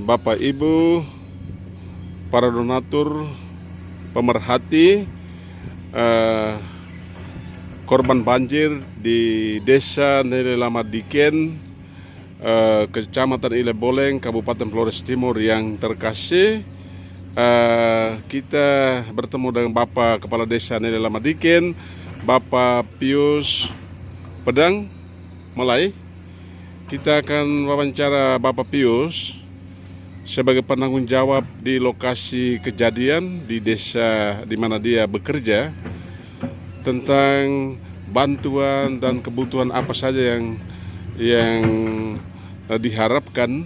Bapak Ibu, para donatur, pemerhati korban banjir di Desa Nelelamadiken, Kecamatan Ile Boleng, Kabupaten Flores Timur yang terkasih. Kita bertemu dengan Bapak Kepala Desa Nelelamadiken, Bapak Pius Pedang Melai. Kita akan wawancara Bapak Pius sebagai penanggung jawab di lokasi kejadian di desa di mana dia bekerja, tentang bantuan dan kebutuhan apa saja yang diharapkan,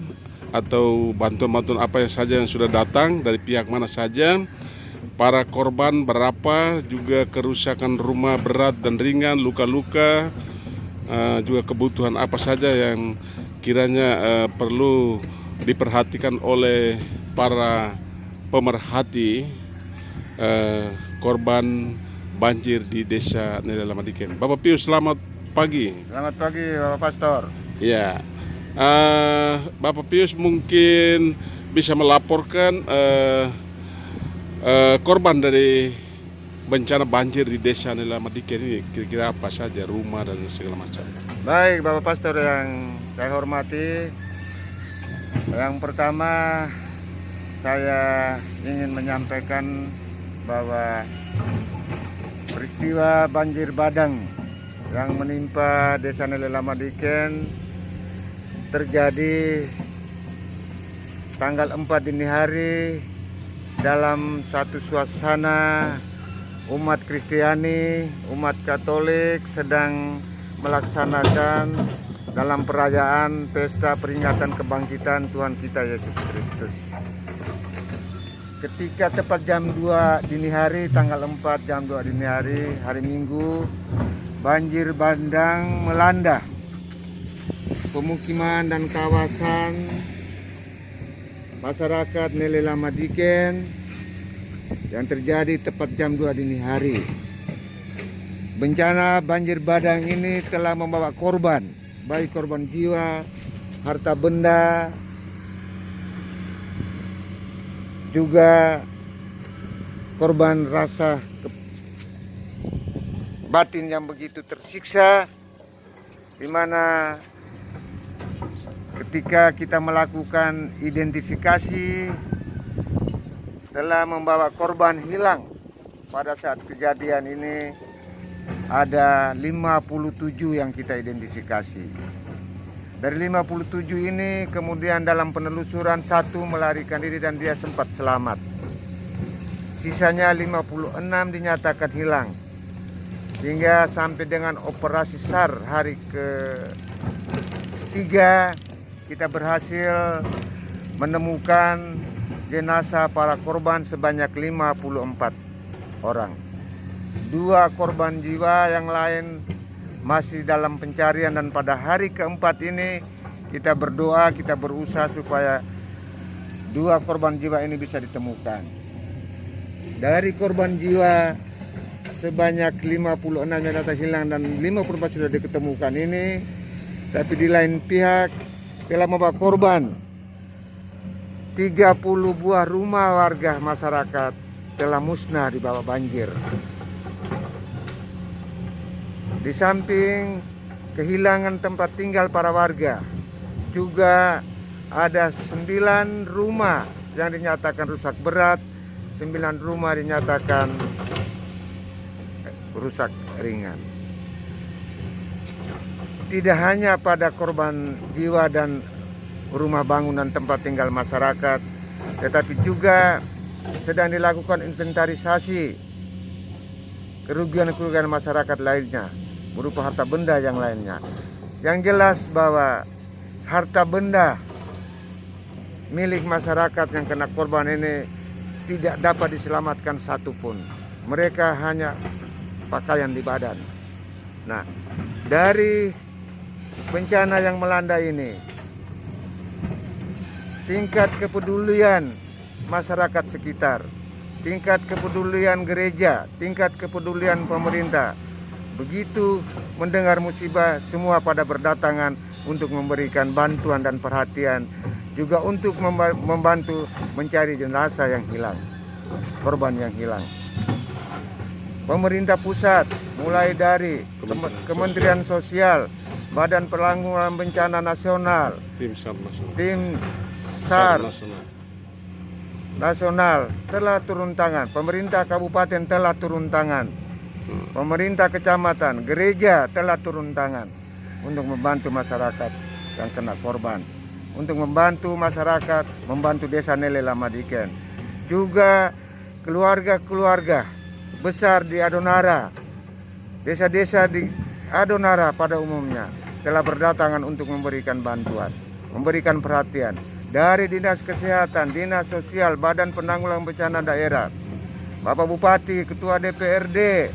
atau bantuan-bantuan apa saja yang sudah datang dari pihak mana saja, para korban berapa, juga kerusakan rumah berat dan ringan, luka-luka, juga kebutuhan apa saja yang kiranya perlu diperhatikan oleh para pemerhati korban banjir di Desa Nelelamadiken. Bapak Pius, selamat pagi. Selamat pagi, Bapak Pastor. Ya, Bapak Pius mungkin bisa melaporkan korban dari bencana banjir di Desa Nelelamadiken ini kira-kira apa saja, rumah dan segala macam. Baik, Bapak Pastor yang saya hormati. Yang pertama, saya ingin menyampaikan bahwa peristiwa banjir bandang yang menimpa Desa Nelelamadiken terjadi tanggal 4 dini hari dalam satu suasana umat Kristiani, umat Katolik sedang melaksanakan dalam perayaan pesta peringatan kebangkitan Tuhan kita Yesus Kristus. Ketika tepat jam 2 dini hari, tanggal 4 jam 2 dini hari, hari Minggu, banjir bandang melanda pemukiman dan kawasan masyarakat Nelelamadiken yang terjadi tepat jam 2 dini hari. Bencana banjir bandang ini telah membawa korban, baik korban jiwa, harta benda, juga korban rasa batin yang begitu tersiksa, di mana ketika kita melakukan identifikasi telah membawa korban hilang. Pada saat kejadian ini ada 57 yang kita identifikasi. Dari 57 ini kemudian dalam penelusuran satu melarikan diri dan dia sempat selamat. Sisanya 56 dinyatakan hilang. Sehingga sampai dengan operasi SAR hari ke-3 kita berhasil menemukan jenazah para korban sebanyak 54 orang. 2 korban jiwa yang lain masih dalam pencarian, dan pada hari keempat ini kita berdoa, kita berusaha supaya 2 korban jiwa ini bisa ditemukan. Dari korban jiwa sebanyak 56 yang data hilang dan 54 sudah diketemukan ini, tapi di lain pihak telah membawa korban 30 buah rumah warga masyarakat telah musnah di bawah banjir. Di samping kehilangan tempat tinggal para warga, juga ada 9 rumah yang dinyatakan rusak berat, 9 rumah dinyatakan rusak ringan. Tidak hanya pada korban jiwa dan rumah bangunan tempat tinggal masyarakat, tetapi juga sedang dilakukan inventarisasi kerugian-kerugian masyarakat lainnya berupa harta benda yang lainnya. Yang jelas bahwa harta benda milik masyarakat yang kena korban ini tidak dapat diselamatkan satupun. Mereka hanya pakaian di badan. Nah, dari bencana yang melanda ini, tingkat kepedulian masyarakat sekitar, tingkat kepedulian gereja, tingkat kepedulian pemerintah, begitu mendengar musibah semua pada berdatangan untuk memberikan bantuan dan perhatian, juga untuk membantu mencari jenazah yang hilang, korban yang hilang. Pemerintah pusat mulai dari Kementerian Sosial, Badan Penanggulangan Bencana Nasional, Tim SAR Nasional telah turun tangan, pemerintah kabupaten telah turun tangan, pemerintah kecamatan, gereja telah turun tangan untuk membantu masyarakat yang kena korban, untuk membantu masyarakat, membantu desa Nele Lamadiken. Juga keluarga-keluarga besar di Adonara, desa-desa di Adonara pada umumnya telah berdatangan untuk memberikan bantuan, memberikan perhatian dari Dinas Kesehatan, Dinas Sosial, Badan Penanggulangan Bencana Daerah, Bapak Bupati, Ketua DPRD,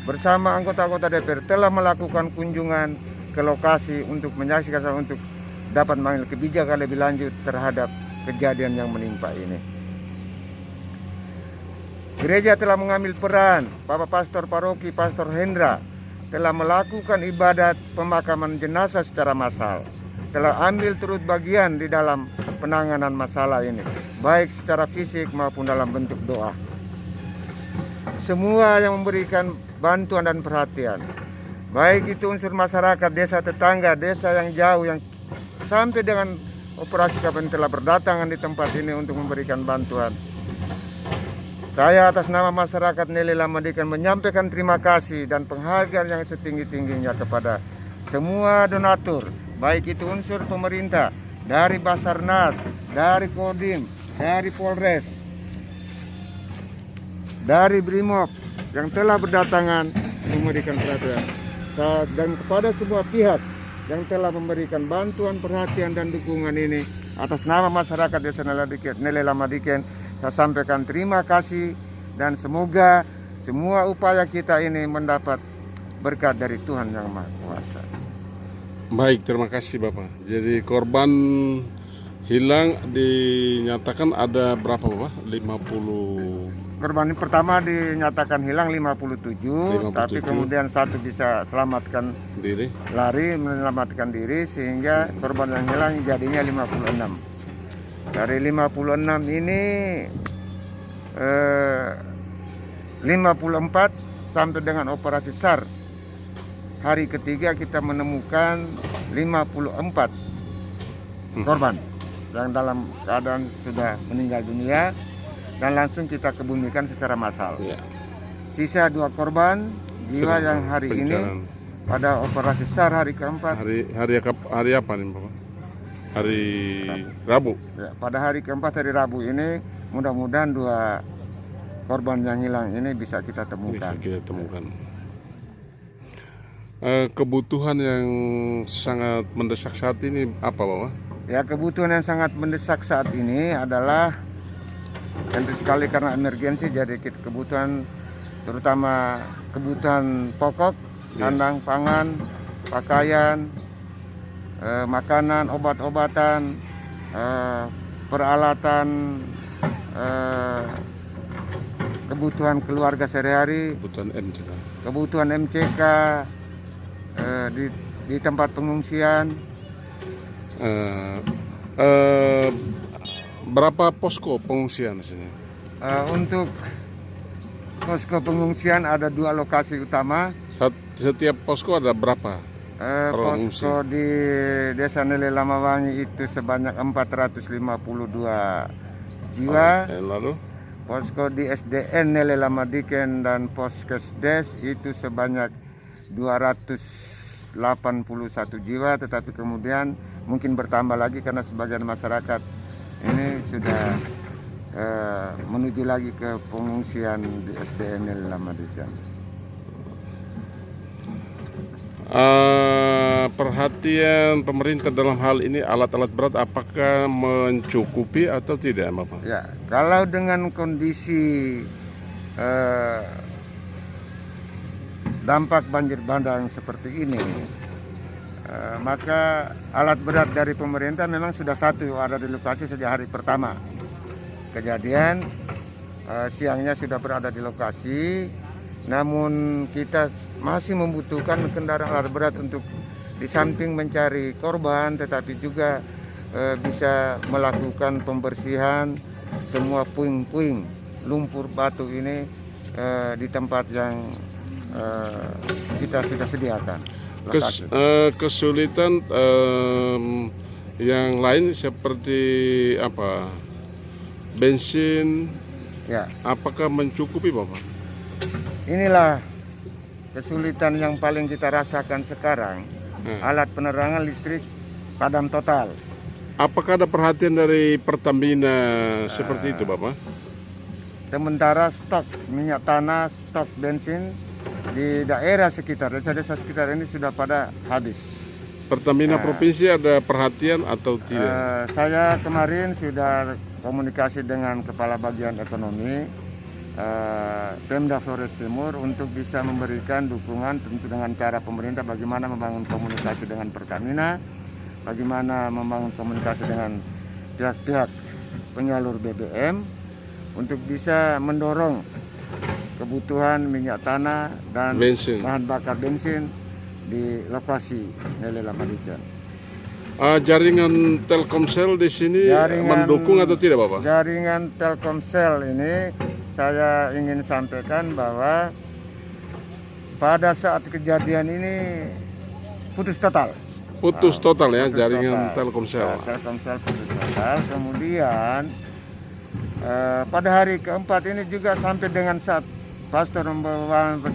bersama anggota-anggota DPR telah melakukan kunjungan ke lokasi untuk menyaksikan, untuk dapat mengambil kebijakan lebih lanjut terhadap kejadian yang menimpa ini. Gereja telah mengambil peran, Bapak Pastor Paroki, Pastor Hendra, telah melakukan ibadat pemakaman jenazah secara massal, telah ambil turut bagian di dalam penanganan masalah ini, baik secara fisik maupun dalam bentuk doa. Semua yang memberikan bantuan dan perhatian, baik itu unsur masyarakat, desa tetangga, desa yang jauh, yang sampai dengan operasi KPN telah berdatangan di tempat ini untuk memberikan bantuan. Saya atas nama masyarakat Nele Lamadiken menyampaikan terima kasih dan penghargaan yang setinggi-tingginya kepada semua donatur, baik itu unsur pemerintah, dari Basarnas, dari Kodim, dari Polres, dari Brimob yang telah berdatangan memberikan perhatian, dan kepada semua pihak yang telah memberikan bantuan, perhatian dan dukungan ini, atas nama masyarakat Desa Nele Lamadiken, saya sampaikan terima kasih dan semoga semua upaya kita ini mendapat berkat dari Tuhan Yang Maha Kuasa. Baik, terima kasih Bapak. Jadi korban hilang dinyatakan ada berapa Bapak? 50. Korban pertama dinyatakan hilang 57, tapi kemudian satu bisa selamatkan diri, lari menyelamatkan diri, sehingga korban yang hilang jadinya 56. Dari 56 ini 54 sampai dengan operasi SAR hari ketiga kita menemukan 54 korban yang dalam keadaan sudah meninggal dunia dan langsung kita kebumikan secara massal. Sisa 2 korban jiwa yang hari ini pada operasi SAR hari keempat. Hari apa nih Bapak? Hari Rabu. Ya, pada hari keempat, hari Rabu ini mudah-mudahan 2 korban yang hilang ini bisa kita temukan. Kebutuhan yang sangat mendesak saat ini apa Bapak? Ya, kebutuhan yang sangat mendesak saat ini adalah tentu sekali karena emergensi, jadi kebutuhan terutama kebutuhan pokok, sandang, pangan, pakaian, makanan, obat-obatan, peralatan, kebutuhan keluarga sehari-hari, kebutuhan MCK di tempat pengungsian. Berapa posko pengungsian di sini? Untuk posko pengungsian ada 2 lokasi utama. Setiap posko ada berapa? Posko di Desa Nele Lamawangi itu sebanyak 452 jiwa. Lalu Posko di SDN Nele Lamadiken dan Poskesdes itu sebanyak 281 jiwa, tetapi kemudian mungkin bertambah lagi karena sebagian masyarakat ini sudah menuju lagi ke pengungsian di SDN Nele Lamadiken. Perhatian pemerintah dalam hal ini alat-alat berat apakah mencukupi atau tidak, Bapak? Ya, kalau dengan kondisi dampak banjir bandang seperti ini, maka alat berat dari pemerintah memang sudah satu ada di lokasi sejak hari pertama kejadian. Siangnya sudah berada di lokasi. Namun kita masih membutuhkan kendaraan alat berat untuk di samping mencari korban, tetapi juga bisa melakukan pembersihan semua puing-puing lumpur batu ini di tempat yang kita sudah sediakan. Kesulitan yang lain seperti apa? Bensin, ya. Apakah mencukupi, Bapak? Inilah kesulitan yang paling kita rasakan sekarang. Alat penerangan listrik padam total. Apakah ada perhatian dari Pertamina seperti itu, Bapak? Sementara stok minyak tanah, stok bensin di daerah sekitar, desa-desa sekitar ini sudah pada habis. Pertamina Provinsi ada perhatian atau tidak? Saya kemarin sudah komunikasi dengan Kepala Bagian Ekonomi Pemda Flores Timur untuk bisa memberikan dukungan tentu dengan cara pemerintah bagaimana membangun komunikasi dengan Pertamina, bagaimana membangun komunikasi dengan pihak-pihak penyalur BBM untuk bisa mendorong kebutuhan minyak tanah dan bahan bakar bensin di lokasi Nele Lamadiken. Jaringan Telkomsel di sini mendukung atau tidak, Bapak? Jaringan Telkomsel ini saya ingin sampaikan bahwa pada saat kejadian ini putus total. Putus total ya, jaringan Telkomsel. Telkomsel putus total. Kemudian pada hari keempat ini juga sampai dengan saat pastor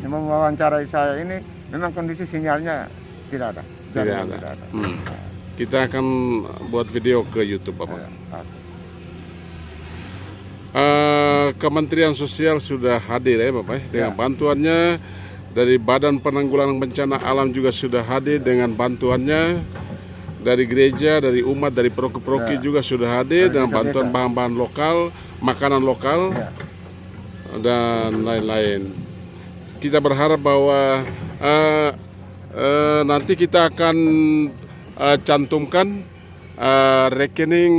mewawancarai saya ini, memang kondisi sinyalnya tidak ada. Tidak ada. Kita akan buat video ke YouTube, Bapak. Kementerian Sosial sudah hadir ya, Bapak, dengan bantuannya. Dari Badan Penanggulangan Bencana Alam juga sudah hadir dengan bantuannya. Dari gereja, dari umat, dari proki-proki juga sudah hadir dengan bantuan bahan-bahan lokal, makanan lokal, dan lain-lain. Kita berharap bahwa nanti kita akan cantumkan rekening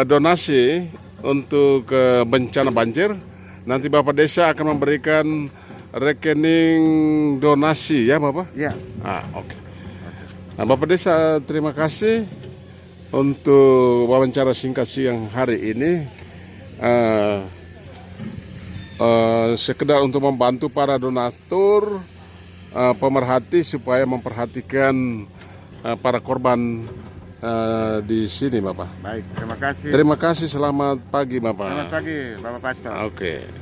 donasi untuk bencana banjir. Nanti Bapak Desa akan memberikan rekening donasi ya, Bapak? Ya. Oke. Nah, Bapak Desa, terima kasih untuk wawancara singkat siang hari ini. Sekedar untuk membantu para donatur, pemerhati supaya memperhatikan para korban di sini, Bapak. Baik, terima kasih. Terima kasih, selamat pagi, Bapak. Selamat pagi, Bapak Pastor. Oke.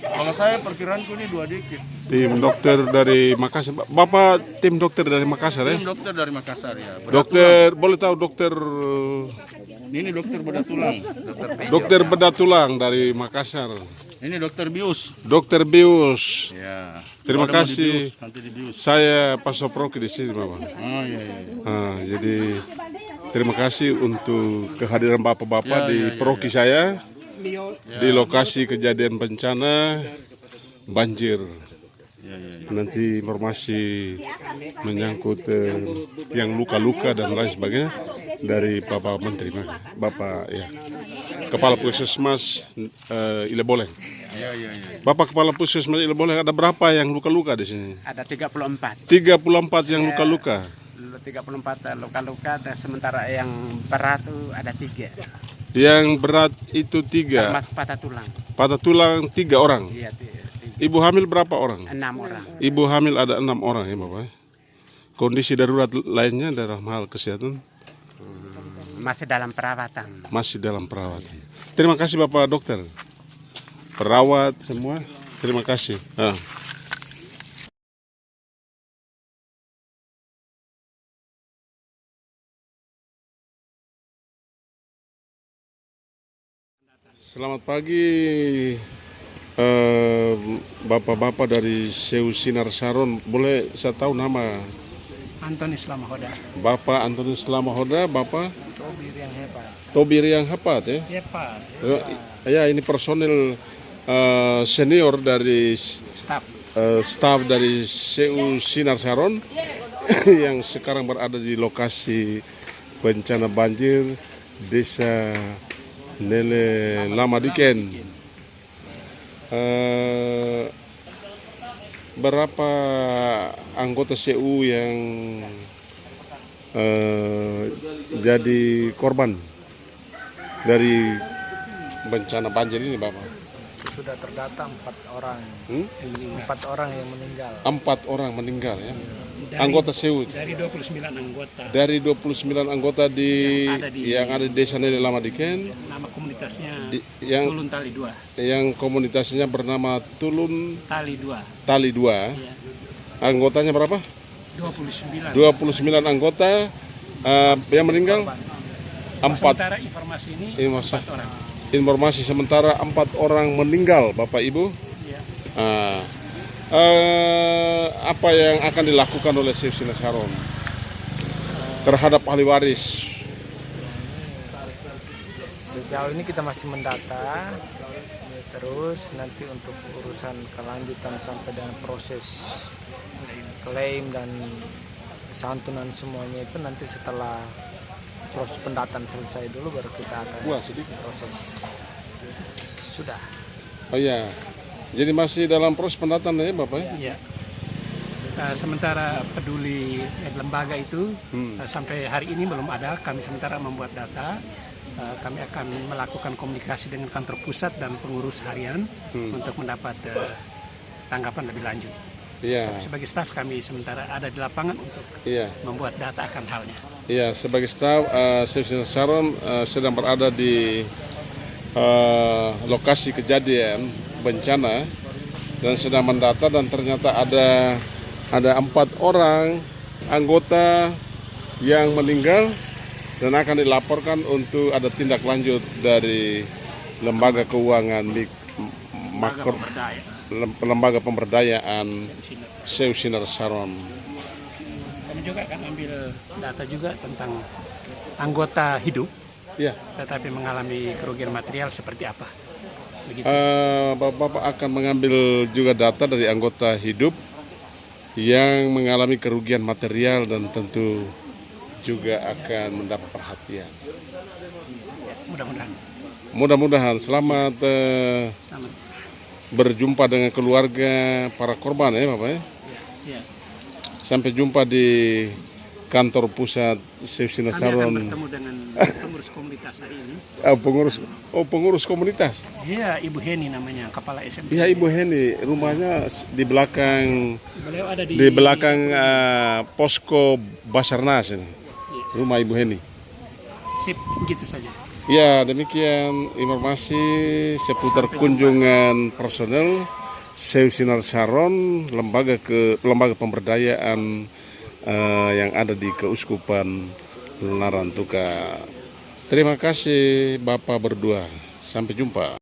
Kalau saya perkiraanku ini 2 dikit. Tim dokter dari Makassar. Bapak tim dokter dari Makassar ya? Tim dokter dari Makassar ya. Dokter, boleh tahu dokter? Ini dokter bedah tulang. Dokter bedah tulang dari Makassar. Ini dokter bius. Dokter bius. Ya. Terima kasih. Nanti di bius. Saya Pak Soproki di sini, Bapak. Oh iya. Jadi terima kasih untuk kehadiran Bapak-bapak di proki saya. Di lokasi kejadian bencana banjir. nanti informasi menyangkut yang luka-luka dan lain sebagainya dari Bapak Menteri, Bapak ya, Kepala Puskesmas Ileboleng. Iya. Bapak Kepala Puskesmas Ileboleng, ada berapa yang luka-luka di sini? Ada 34. 34 yang luka-luka. 34 luka-luka, dan sementara yang berat tuh ada 3. Yang berat itu 3. Termasuk patah tulang. Patah tulang 3 orang. Iya, 3. Ibu hamil berapa orang? 6 orang. Ibu hamil ada 6 orang ya Bapak. Kondisi darurat lainnya dalam hal kesehatan Masih dalam perawatan. masih dalam perawatan. Terima kasih Bapak dokter, perawat semua. Terima kasih. Selamat pagi bapak-bapak dari Seu Sinar Saron. Boleh saya tahu nama? Antoni Slamahoda. Bapak Antoni Slamahoda, Bapak Tobi yang hebat. Tobi yang hebat ya. Hebat. Ya, ini personil senior dari Staff. staf dari Seu Sinar Saron yang sekarang berada di lokasi bencana banjir Desa Nele Lamadiken. Berapa anggota CU yang jadi korban dari bencana banjir ini, Bapak? Sudah terdata 4 orang. 4 orang yang meninggal. 4 orang meninggal ya. Dari, Anggota CU dari 29 anggota. dari 29 anggota yang ada di Desa Nele Lamadiken. Nama komunitasnya yang Tulun Tali 2. yang komunitasnya bernama Tulun Tali 2. Tali 2. Ya. Anggotanya berapa? 29. 29 anggota. Yang meninggal 4. Sementara informasi ini Ini 4 orang. Informasi sementara 4 orang meninggal, Bapak Ibu. Ya. Apa yang akan dilakukan oleh Seu Sinar Saron terhadap ahli waris? Sejauh ini kita masih mendata, terus nanti untuk urusan kelanjutan sampai dengan proses klaim dan santunan semuanya itu nanti setelah proses pendataan selesai dulu baru kita akan proses. Sudah. Oh iya, jadi masih dalam proses pendataan ya Bapak? Ya. Sementara peduli lembaga itu sampai hari ini belum ada. Kami sementara membuat data. Kami akan melakukan komunikasi dengan kantor pusat dan pengurus harian untuk mendapat tanggapan lebih lanjut. Iya. Sebagai staf kami sementara ada di lapangan untuk membuat data akan halnya. Iya, sebagai staf Seu Sinar Saron sedang berada di lokasi kejadian bencana dan sedang mendata, dan ternyata ada 4 orang anggota yang meninggal dan akan dilaporkan untuk ada tindak lanjut dari lembaga keuangan lembaga pemberdayaan Seu Sinar Saron. Kami juga akan ambil data juga tentang anggota hidup, tetapi mengalami kerugian material seperti apa. Begitu. Bapak akan mengambil juga data dari anggota hidup yang mengalami kerugian material dan tentu juga akan mendapat perhatian. Mudah-mudahan. Mudah-mudahan. Selamat berjumpa dengan keluarga para korban ya Bapak ya. Sampai jumpa di kantor pusat Seu Sinar Saron. Kami akan bertemu dengan pengurus komunitas hari ini. Pengurus komunitas. Iya, Ibu Heni namanya, kepala SMK. Iya, Ibu Heni, rumahnya di belakang. Beliau ada di belakang posko Basarnas ini. Rumah Ibu Heni. Sip, gitu saja. Ya, demikian informasi seputar kunjungan personel Seu Sinar Saron, lembaga pemberdayaan yang ada di Keuskupan Narantuka. Terima kasih Bapak berdua. Sampai jumpa.